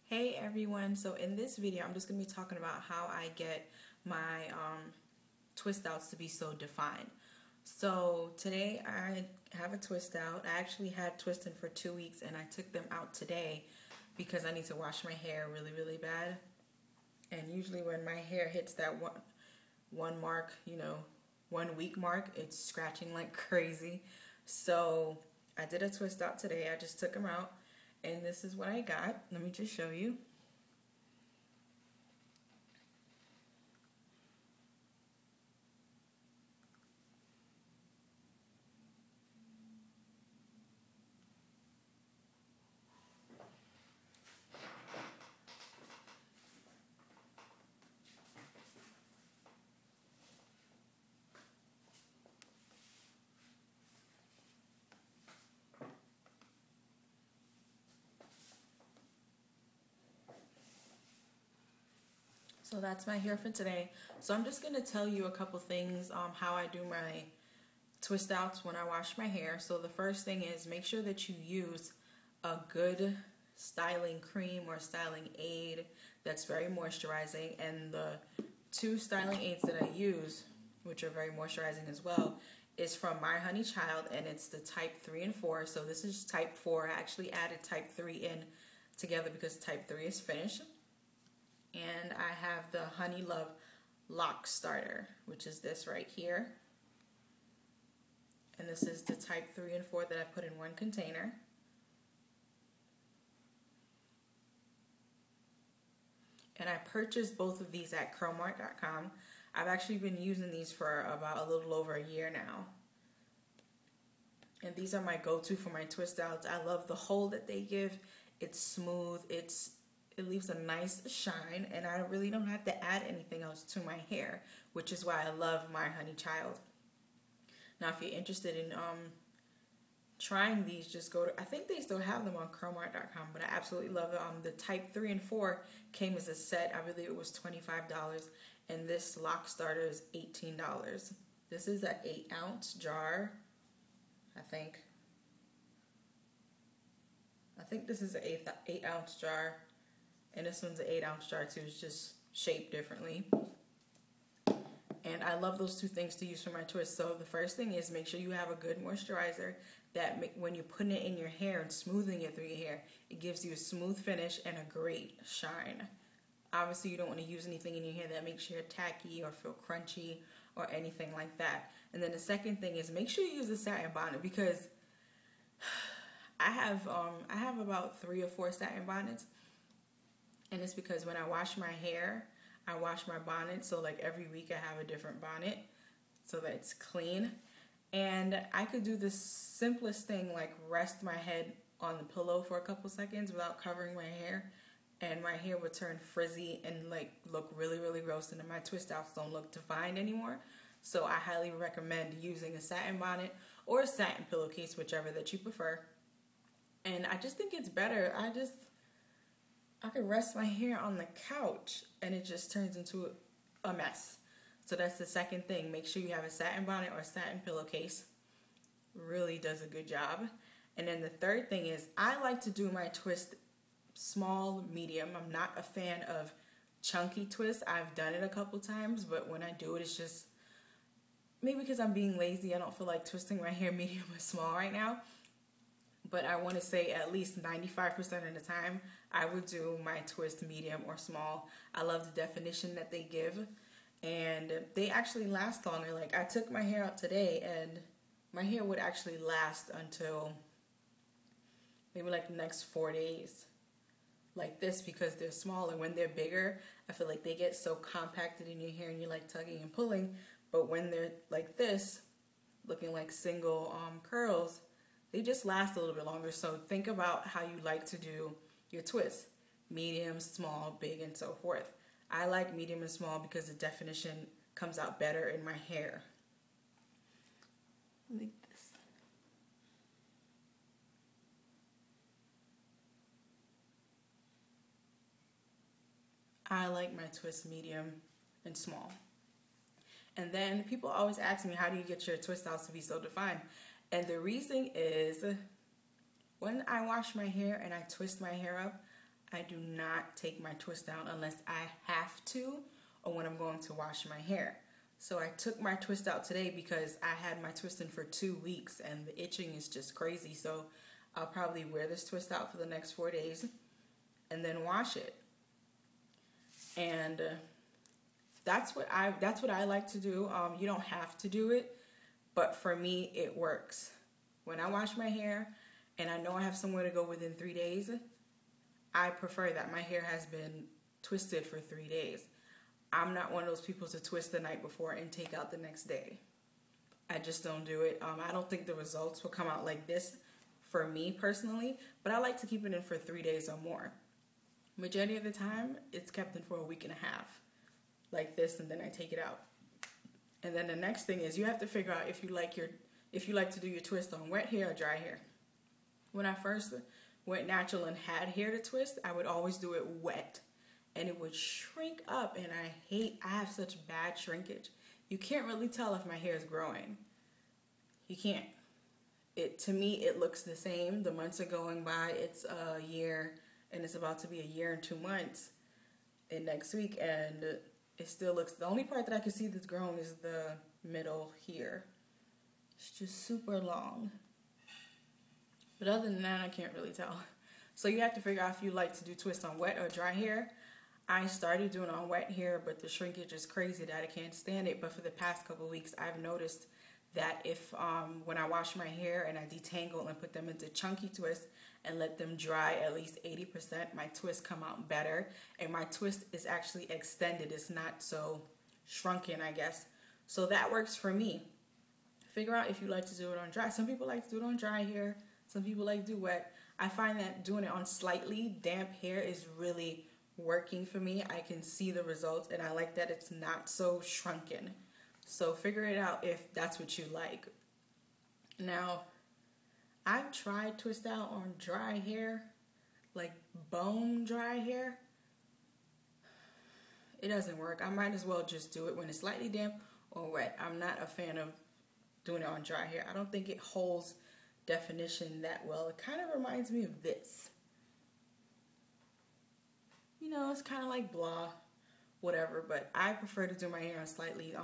Hey everyone, so in this video I'm just going to be talking about how I get my twist outs to be so defined. So today I have a twist out. I actually had twisting for 2 weeks and I took them out today because I need to wash my hair really bad. And usually when my hair hits that one mark, 1 week mark, it's scratching like crazy. So I did a twist out today. I just took them out. And this is what I got. Let me just show you. So that's my hair for today. So I'm just going to tell you a couple things how I do my twist outs when I wash my hair. So the first thing is make sure that you use a good styling cream or styling aid that's very moisturizing. And the two styling aids that I use, which are very moisturizing as well, is from My Honey Child, and it's the type 3 and 4. So this is type 4. I actually added type 3 in together because type 3 is finished. And I have the Honey Love Lock Starter, which is this right here. And this is the type 3 and 4 that I put in one container. And I purchased both of these at curlmart.com. I've actually been using these for about a little over a year now. And these are my go-to for my twist outs. I love the hold that they give. It's smooth. It leaves a nice shine, and I really don't have to add anything else to my hair, which is why I love My Honey Child. Now, if you're interested in trying these, just go to, I think they still have them on curlmart.com, but I absolutely love it. The type 3 and 4 came as a set. I believe it was $25, and this lock starter is $18. This is an 8-ounce jar, I think. I think this is an 8-ounce jar. And this one's an 8-ounce jar too. It's just shaped differently. And I love those two things to use for my twist. So the first thing is make sure you have a good moisturizer that when you're putting it in your hair and smoothing it through your hair, it gives you a smooth finish and a great shine. Obviously, you don't want to use anything in your hair that makes your hair tacky or feel crunchy or anything like that. And then the second thing is make sure you use a satin bonnet, because I have about 3 or 4 satin bonnets. And it's because when I wash my hair, I wash my bonnet. So like every week I have a different bonnet so that it's clean. And I could do the simplest thing, like rest my head on the pillow for a couple seconds without covering my hair. And my hair would turn frizzy and like look really gross. And then my twist outs don't look defined anymore. So I highly recommend using a satin bonnet or a satin pillowcase, whichever that you prefer. And I just think it's better. I could rest my hair on the couch and it just turns into a mess. So that's the second thing. Make sure you have a satin bonnet or a satin pillowcase. Really does a good job. And then the third thing is I like to do my twist small, medium. I'm not a fan of chunky twists. I've done it a couple times, but when I do it, it's just maybe because I'm being lazy. I don't feel like twisting my hair medium or small right now. But I want to say at least 95% of the time, I would do my twist medium or small. I love the definition that they give, and they actually last longer. Like I took my hair out today, and my hair would actually last until maybe like the next 4 days. Like this, because they're smaller. When they're bigger, I feel like they get so compacted in your hair and you're like tugging and pulling. But when they're like this, looking like single curls, they just last a little bit longer. So think about how you like to do your twists. Medium, small, big, and so forth. I like medium and small because the definition comes out better in my hair. Like this. I like my twist medium and small. And then people always ask me, how do you get your twist outs to be so defined? And the reason is when I wash my hair and I twist my hair up, I do not take my twist down unless I have to or when I'm going to wash my hair. So I took my twist out today because I had my twist in for 2 weeks and the itching is just crazy. So I'll probably wear this twist out for the next 4 days and then wash it. And that's what I like to do. You don't have to do it, but for me it works. When I wash my hair and I know I have somewhere to go within 3 days, I prefer that my hair has been twisted for 3 days. I'm not one of those people to twist the night before and take out the next day. I just don't do it. I don't think the results will come out like this for me personally, but I like to keep it in for 3 days or more. Majority of the time, it's kept in for a week and a half, like this, and then I take it out. And then the next thing is you have to figure out if you like to do your twist on wet hair or dry hair. When I first went natural and had hair to twist, I would always do it wet. And it would shrink up, and I have such bad shrinkage. You can't really tell if my hair is growing. You can't. To me, it looks the same. The months are going by. It's a year, and it's about to be a year and 2 months in next week, and it still looks, the only part that I can see that's grown is the middle here. It's just super long. But other than that, I can't really tell. So you have to figure out if you like to do twist on wet or dry hair. I started doing on wet hair, but the shrinkage is crazy that I can't stand it. But for the past couple of weeks, I've noticed that if when I wash my hair and I detangle and put them into chunky twists and let them dry at least 80%, my twists come out better. And my twist is actually extended. It's not so shrunken, I guess. So that works for me. Figure out if you like to do it on dry. Some people like to do it on dry hair. Some people like to do wet. I find that doing it on slightly damp hair is really working for me. I can see the results, and I like that it's not so shrunken. So figure it out if that's what you like. Now, I've tried twist out on dry hair, like bone dry hair. It doesn't work. I might as well just do it when it's slightly damp or wet. I'm not a fan of doing it on dry hair. I don't think it holds definition that well. It kind of reminds me of this. You know, it's kind of like blah, whatever, but I prefer to do my hair on slightly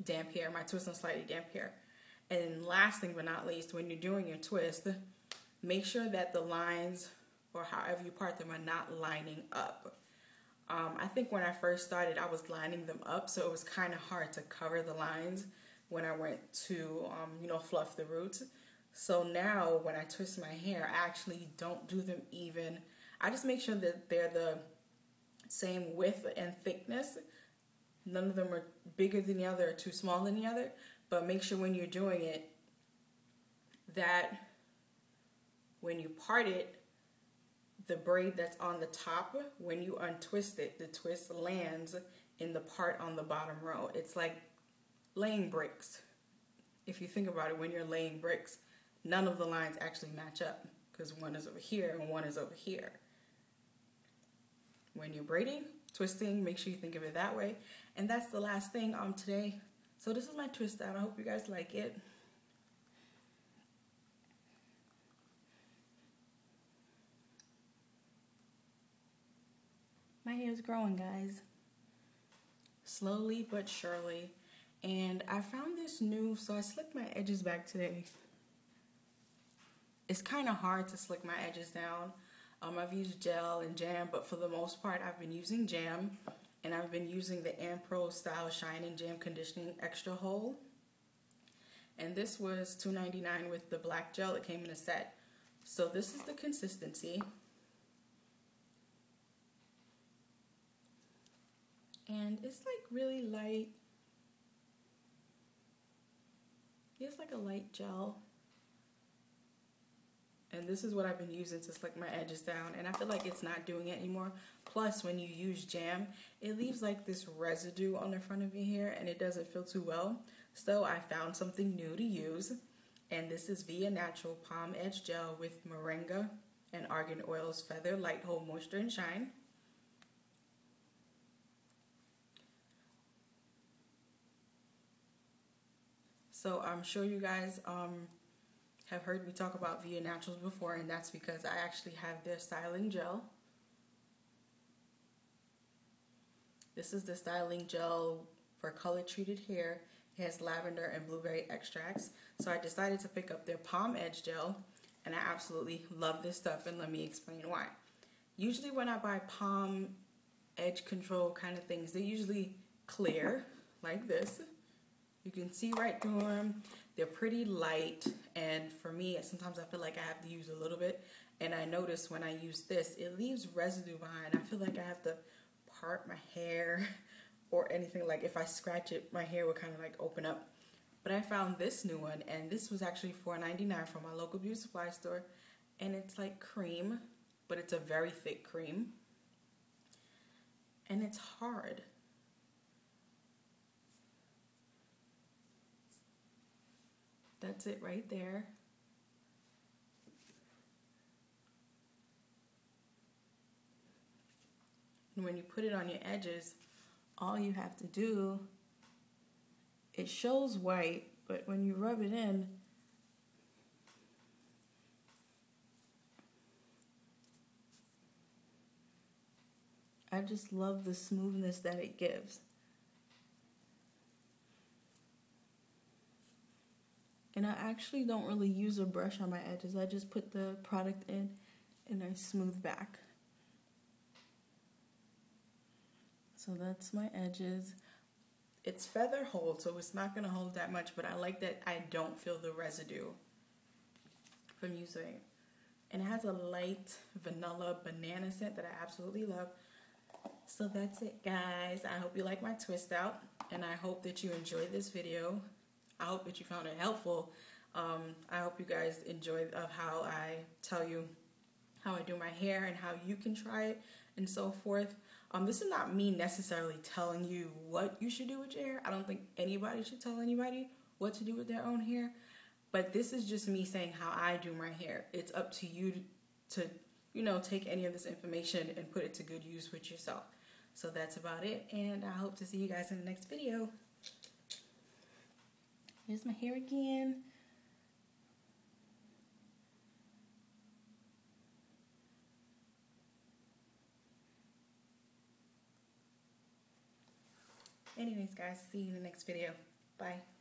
damp hair, my twist on slightly damp hair. And last thing but not least, when you're doing your twist, make sure that the lines, or however you part them, are not lining up. I think when I first started, I was lining them up, so it was kind of hard to cover the lines when I went to, fluff the roots. So now when I twist my hair, I actually don't do them even. I just make sure that they're the same width and thickness. None of them are bigger than the other or too small than the other. But make sure when you're doing it that when you part it, the braid that's on the top, when you untwist it, the twist lands in the part on the bottom row. It's like laying bricks. If you think about it, when you're laying bricks, none of the lines actually match up because one is over here and one is over here. When you're braiding, twisting, make sure you think of it that way. And that's the last thing today. So this is my twist out. I hope you guys like it. My hair is growing, guys. Slowly but surely. And I found this new, so I slicked my edges back today. It's kind of hard to slick my edges down. I've used gel and jam, but for the most part, I've been using jam. And I've been using the Ampro Style Shine and Jam Conditioning Extra Hold. And this was $2.99 with the black gel. It came in a set. So this is the consistency. And it's like really light. It's like a light gel. And this is what I've been using to slick my edges down. And I feel like it's not doing it anymore. Plus, when you use jam, it leaves like this residue on the front of your hair and it doesn't feel too well. So I found something new to use. And this is Via Natural Palm Edge Gel with Moringa and Argan Oils Feather Light Hold Moisture and Shine. So I'm sure you guys have heard me talk about Via Naturals before, and that's because I actually have their styling gel. This is the styling gel for color treated hair. It has lavender and blueberry extracts. So I decided to pick up their Palm Edge gel, and I absolutely love this stuff, and let me explain why. Usually when I buy Palm Edge control kind of things, they're usually clear like this. You can see right through them. They're pretty light, and for me, sometimes I feel like I have to use a little bit, and I notice when I use this, it leaves residue behind. I feel like I have to part my hair or anything. Like if I scratch it, my hair would kind of like open up. But I found this new one, and this was actually $4.99 from my local beauty supply store, and it's like cream, but it's a very thick cream, and it's hard. That's it right there. And when you put it on your edges, all you have to do, it shows white, but when you rub it in, I just love the smoothness that it gives. And I actually don't really use a brush on my edges. I just put the product in and I smooth back. So that's my edges. It's feather hold, so it's not gonna hold that much, but I like that I don't feel the residue from using. And it has a light vanilla banana scent that I absolutely love. So that's it, guys. I hope you like my twist out, and I hope that you enjoyed this video. I hope that you found it helpful. I hope you guys enjoyed of how I tell you how I do my hair and how you can try it and so forth. This is not me necessarily telling you what you should do with your hair. I don't think anybody should tell anybody what to do with their own hair. But this is just me saying how I do my hair. It's up to you to, you know, take any of this information and put it to good use with yourself. So that's about it, and I hope to see you guys in the next video. Here's my hair again. Anyways, guys, see you in the next video. Bye.